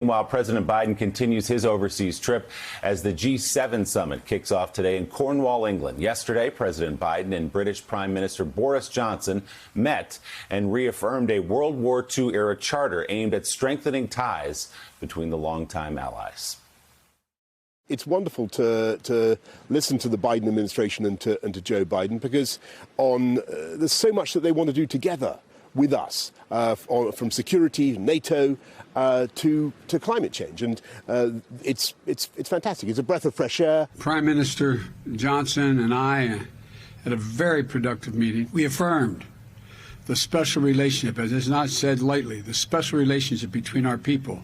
While President Biden continues his overseas trip as the G7 summit kicks off today in Cornwall, England. Yesterday, President Biden and British Prime Minister Boris Johnson met and reaffirmed a World War II-era charter aimed at strengthening ties between the longtime allies. It's wonderful to listen to the Biden administration and to Joe Biden because there's so much that they want to do together with us, from security, NATO, to climate change. And it's fantastic. It's a breath of fresh air. Prime Minister Johnson and I had a very productive meeting. We affirmed the special relationship, as is not said lightly, the special relationship between our people.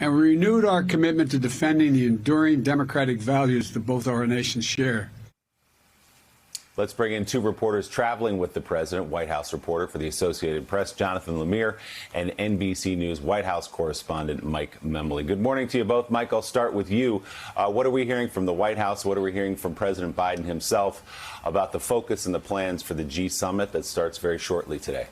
And we renewed our commitment to defending the enduring democratic values that both our nations share. Let's bring in two reporters traveling with the president, White House reporter for the Associated Press, Jonathan Lemire, and NBC News White House correspondent, Mike Memoli. Good morning to you both. Mike, I'll start with you. What are we hearing from the White House? What are we hearing from President Biden himself about the focus and the plans for the G summit that starts very shortly today?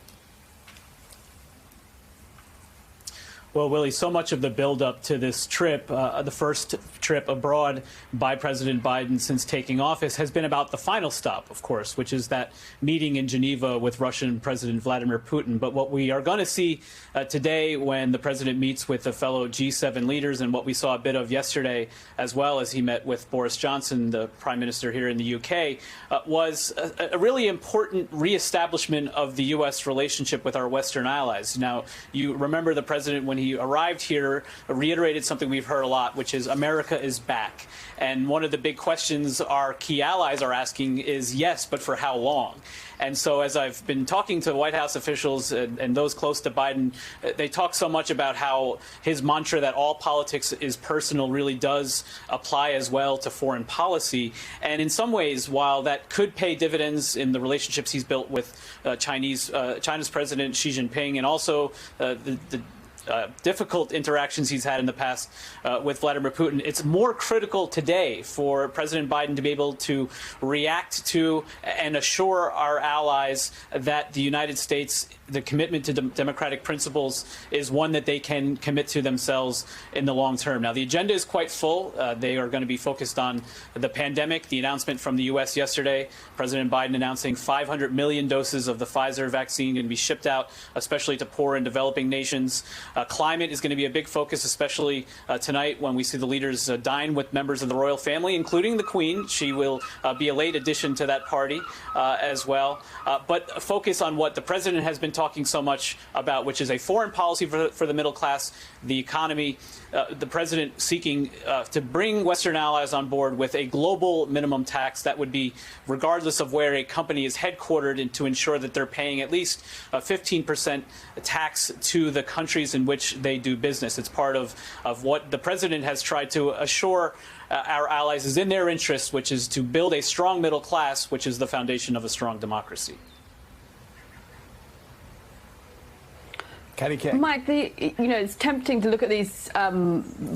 Well, Willie, so much of the buildup to this trip, the first trip abroad by President Biden since taking office, has been about the final stop, of course, which is that meeting in Geneva with Russian President Vladimir Putin. But what we are going to see today when the president meets with the fellow G7 leaders, and what we saw a bit of yesterday as well as he met with Boris Johnson, the prime minister here in the UK, was a really important reestablishment of the U.S. relationship with our Western allies. Now, you remember the president, when he arrived here, reiterated something we've heard a lot, which is America is back. And one of the big questions our key allies are asking is, yes, but for how long? And so as I've been talking to White House officials and those close to Biden, they talk so much about how his mantra that all politics is personal really does apply as well to foreign policy. And in some ways, while that could pay dividends in the relationships he's built with China's President Xi Jinping, and also the difficult interactions he's had in the past with Vladimir Putin, it's more critical today for President Biden to be able to react to and assure our allies that the United States, the commitment to democratic principles, is one that they can commit to themselves in the long term. Now, the agenda is quite full. They are going to be focused on the pandemic, the announcement from the U.S. yesterday, President Biden announcing 500 million doses of the Pfizer vaccine going to be shipped out, especially to poor and developing nations. Climate is going to be a big focus, especially tonight when we see the leaders dine with members of the royal family, including the Queen. She will be a late addition to that party as well. But a focus on what the president has been talking so much about, which is a foreign policy for the middle class, the economy, the president seeking to bring Western allies on board with a global minimum tax that would be regardless of where a company is headquartered, and to ensure that they're paying at least 15% tax to the countries in which they do business. It's part of what the president has tried to assure our allies is in their interest, which is to build a strong middle class, which is the foundation of a strong democracy. Mike, it's tempting to look at these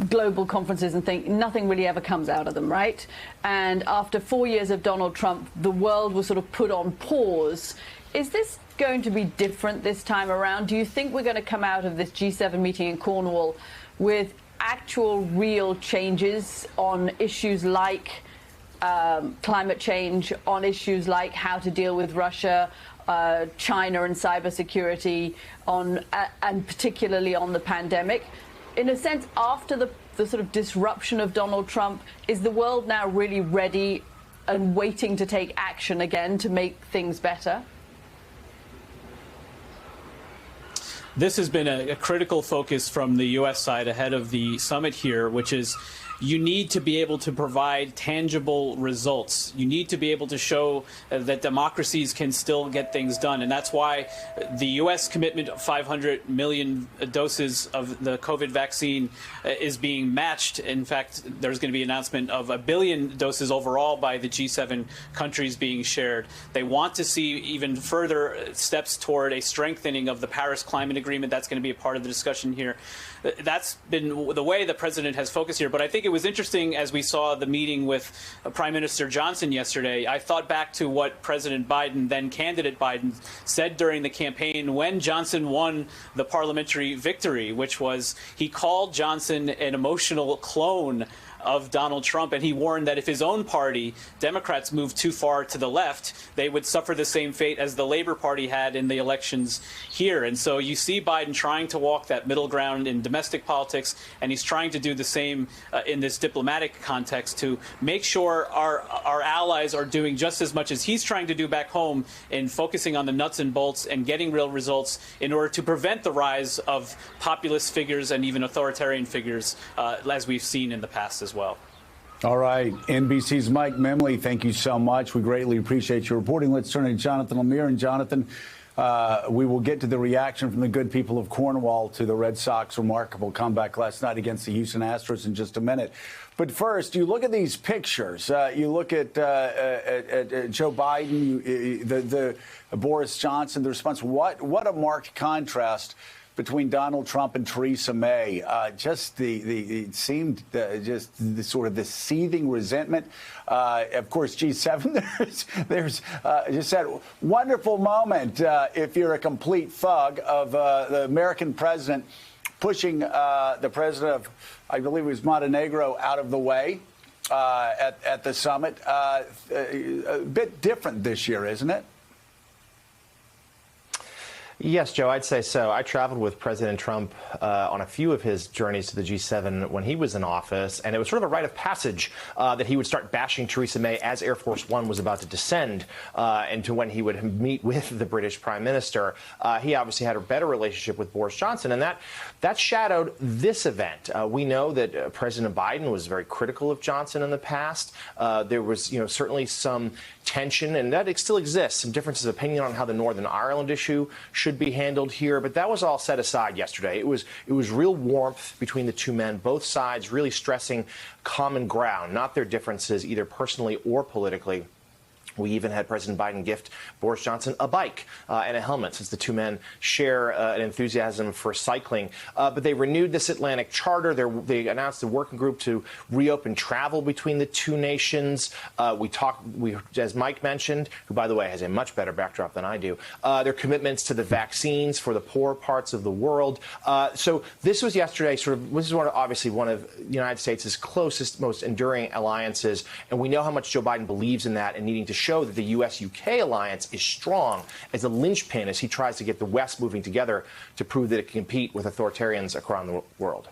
global conferences and think nothing really ever comes out of them, right? And after 4 years of Donald Trump, the world was sort of put on pause. Is this going to be different this time around? Do you think we're going to come out of this G7 meeting in Cornwall with actual real changes on issues like climate change, on issues like how to deal with Russia, China and cybersecurity, and particularly on the pandemic? In a sense, after the sort of disruption of Donald Trump, is the world now really ready and waiting to take action again to make things better? This has been a critical focus from the U.S. side ahead of the summit here, which is you need to be able to provide tangible results. You need to be able to show that democracies can still get things done. And that's why the U.S. commitment of 500 million doses of the COVID vaccine is being matched. In fact, there's going to be an announcement of 1 billion doses overall by the G7 countries being shared. They want to see even further steps toward a strengthening of the Paris Climate Agreement. That's going to be a part of the discussion here. that's been the way the president has focused here. But I think it was interesting as we saw the meeting with Prime Minister Johnson yesterday. I thought back to what President Biden, then candidate Biden, said during the campaign when Johnson won the parliamentary victory, which was he called Johnson an emotional clone of Donald Trump, and he warned that if his own party, Democrats, moved too far to the left, they would suffer the same fate as the Labor Party had in the elections here. And so you see Biden trying to walk that middle ground in domestic politics, and he's trying to do the same in this diplomatic context to make sure our allies are doing just as much as he's trying to do back home in focusing on the nuts and bolts and getting real results in order to prevent the rise of populist figures and even authoritarian figures as we've seen in the past as well. All right. NBC's Mike Memley, thank you so much. We greatly appreciate your reporting. Let's turn to Jonathan Lemire. And Jonathan, we will get to the reaction from the good people of Cornwall to the Red Sox remarkable comeback last night against the Houston Astros in just a minute. But first, you look at these pictures. You look at Joe Biden, the Boris Johnson, the response. What a marked contrast between Donald Trump and Theresa May. It seemed just the sort of the seething resentment. Of course, G7, there's just that wonderful moment if you're a complete thug of the American president pushing the president of, I believe it was Montenegro, out of the way at the summit. A bit different this year, isn't it? Yes, Joe, I'd say so. I traveled with President Trump on a few of his journeys to the G7 when he was in office, and it was sort of a rite of passage that he would start bashing Theresa May as Air Force One was about to descend into when he would meet with the British Prime Minister. He obviously had a better relationship with Boris Johnson, and that shadowed this event. We know that President Biden was very critical of Johnson in the past. There was, certainly some tension, and that still exists, some differences of opinion on how the Northern Ireland issue should be handled here, but that was all set aside yesterday. It was real warmth between the two men, both sides really stressing common ground, not their differences either personally or politically. We even had President Biden gift Boris Johnson a bike and a helmet, since the two men share an enthusiasm for cycling. But they renewed this Atlantic Charter. They announced a working group to reopen travel between the two nations. As Mike mentioned, who, by the way, has a much better backdrop than I do, their commitments to the vaccines for the poor parts of the world. So this was yesterday. This is obviously one of the United States' closest, most enduring alliances, and we know how much Joe Biden believes in that and needing to show that the U.S.-UK alliance is strong as a linchpin as he tries to get the West moving together to prove that it can compete with authoritarians around the world.